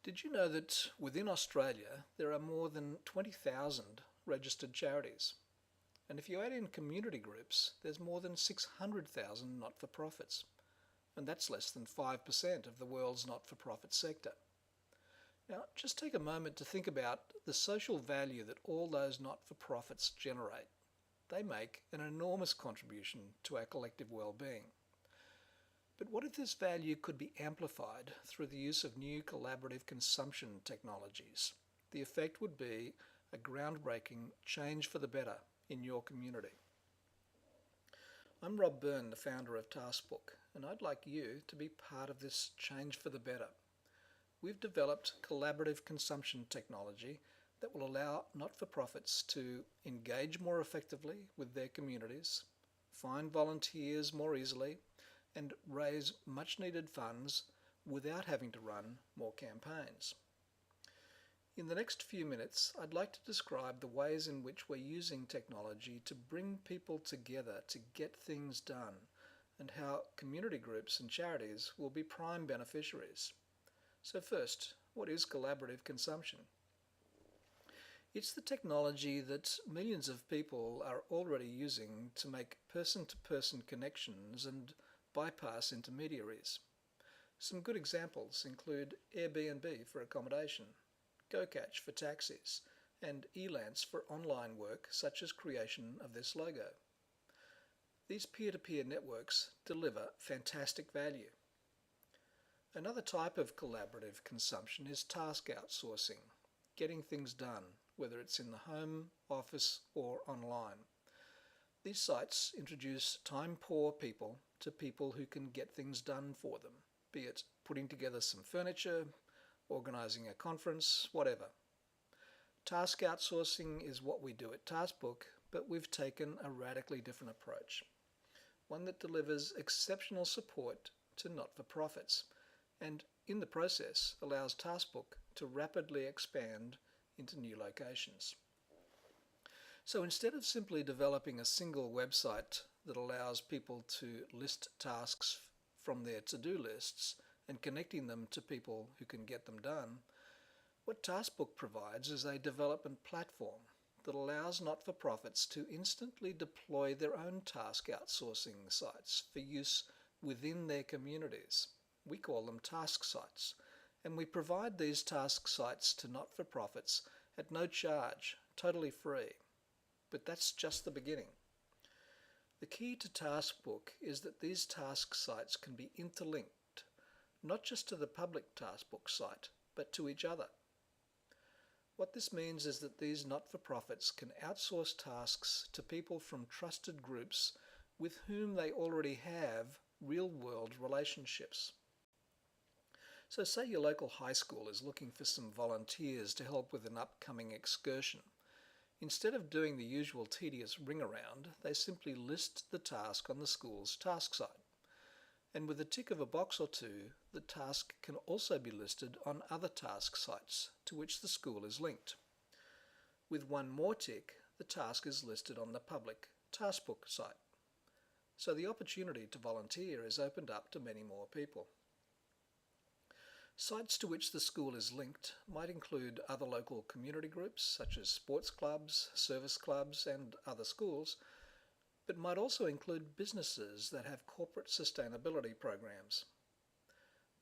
Did you know that within Australia there are more than 20,000 registered charities? And if you add in community groups, there's more than 600,000 not-for-profits. And that's less than 5% of the world's not-for-profit sector. Now, just take a moment to think about the social value that all those not-for-profits generate. They make an enormous contribution to our collective well-being. But what if this value could be amplified through the use of new collaborative consumption technologies? The effect would be a groundbreaking change for the better in your community. I'm Rob Byrne, the founder of Taskbook, and I'd like you to be part of this change for the better. We've developed collaborative consumption technology that will allow not-for-profits to engage more effectively with their communities, find volunteers more easily, and raise much needed funds without having to run more campaigns. In the next few minutes, I'd like to describe the ways in which we're using technology to bring people together to get things done, and how community groups and charities will be prime beneficiaries. So first, what is collaborative consumption? It's the technology that millions of people are already using to make person-to-person connections and bypass intermediaries. Some good examples include Airbnb for accommodation, GoCatch for taxis, and Elance for online work such as creation of this logo. These peer-to-peer networks deliver fantastic value. Another type of collaborative consumption is task outsourcing, getting things done, whether it's in the home, office, or online. These sites introduce time-poor people to people who can get things done for them, be it putting together some furniture, organising a conference, whatever. Task outsourcing is what we do at Taskbook, but we've taken a radically different approach, one that delivers exceptional support to not-for-profits, and in the process allows Taskbook to rapidly expand into new locations. So instead of simply developing a single website that allows people to list tasks from their to-do lists and connecting them to people who can get them done, what Taskbook provides is a development platform that allows not-for-profits to instantly deploy their own task outsourcing sites for use within their communities. We call them task sites, and we provide these task sites to not-for-profits at no charge, totally free. But that's just the beginning. The key to Taskbook is that these task sites can be interlinked, not just to the public Taskbook site, but to each other. What this means is that these not-for-profits can outsource tasks to people from trusted groups with whom they already have real-world relationships. So say your local high school is looking for some volunteers to help with an upcoming excursion. Instead of doing the usual tedious ring-around, they simply list the task on the school's task site. And with the tick of a box or two, the task can also be listed on other task sites to which the school is linked. With one more tick, the task is listed on the public Taskbook site. So the opportunity to volunteer is opened up to many more people. Sites to which the school is linked might include other local community groups such as sports clubs, service clubs, and other schools, but might also include businesses that have corporate sustainability programs.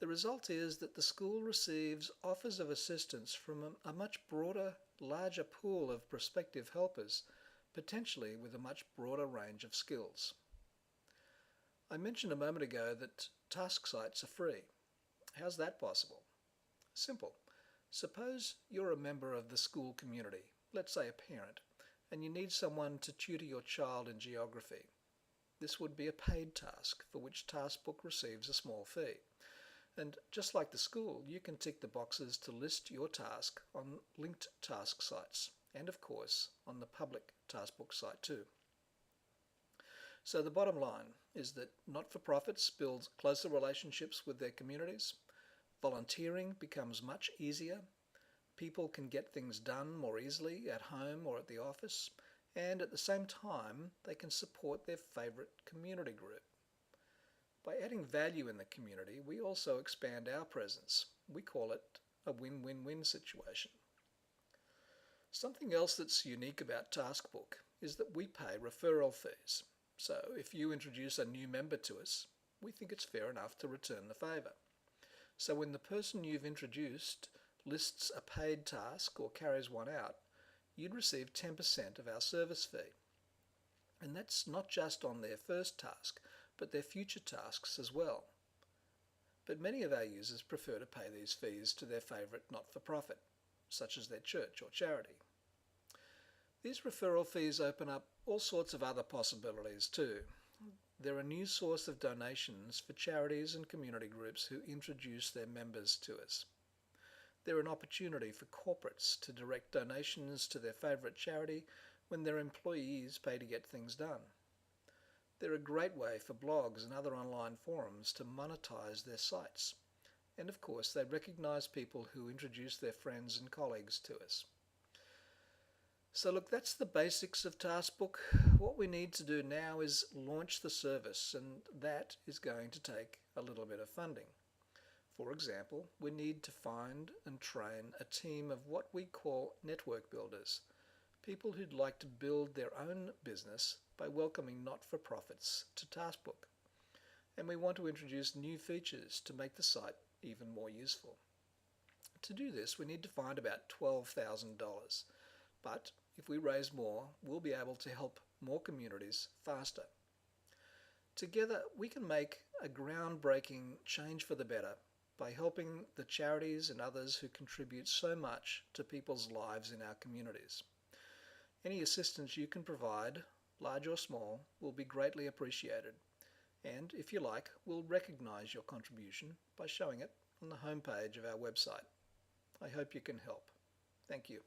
The result is that the school receives offers of assistance from a much broader, larger pool of prospective helpers, potentially with a much broader range of skills. I mentioned a moment ago that task sites are free. How's that possible? Simple. Suppose you're a member of the school community, let's say a parent, and you need someone to tutor your child in geography. This would be a paid task for which Taskbook receives a small fee. And just like the school, you can tick the boxes to list your task on linked task sites, and of course on the public Taskbook site too. So the bottom line is that not-for-profits build closer relationships with their communities, volunteering becomes much easier, people can get things done more easily at home or at the office, and at the same time they can support their favourite community group. By adding value in the community, we also expand our presence. We call it a win-win-win situation. Something else that's unique about Taskbook is that we pay referral fees. So if you introduce a new member to us, we think it's fair enough to return the favour. So when the person you've introduced lists a paid task or carries one out, you'd receive 10% of our service fee. And that's not just on their first task, but their future tasks as well. But many of our users prefer to pay these fees to their favourite not-for-profit, such as their church or charity. These referral fees open up all sorts of other possibilities too. They're a new source of donations for charities and community groups who introduce their members to us. They're an opportunity for corporates to direct donations to their favourite charity when their employees pay to get things done. They're a great way for blogs and other online forums to monetize their sites. And of course, they recognise people who introduce their friends and colleagues to us. So look, that's the basics of Taskbook. What we need to do now is launch the service, and that is going to take a little bit of funding. For example, we need to find and train a team of what we call network builders, people who'd like to build their own business by welcoming not-for-profits to Taskbook. And we want to introduce new features to make the site even more useful. To do this, we need to find about $12,000. But if we raise more, we'll be able to help more communities faster. Together, we can make a groundbreaking change for the better by helping the charities and others who contribute so much to people's lives in our communities. Any assistance you can provide, large or small, will be greatly appreciated. And if you like, we'll recognise your contribution by showing it on the homepage of our website. I hope you can help. Thank you.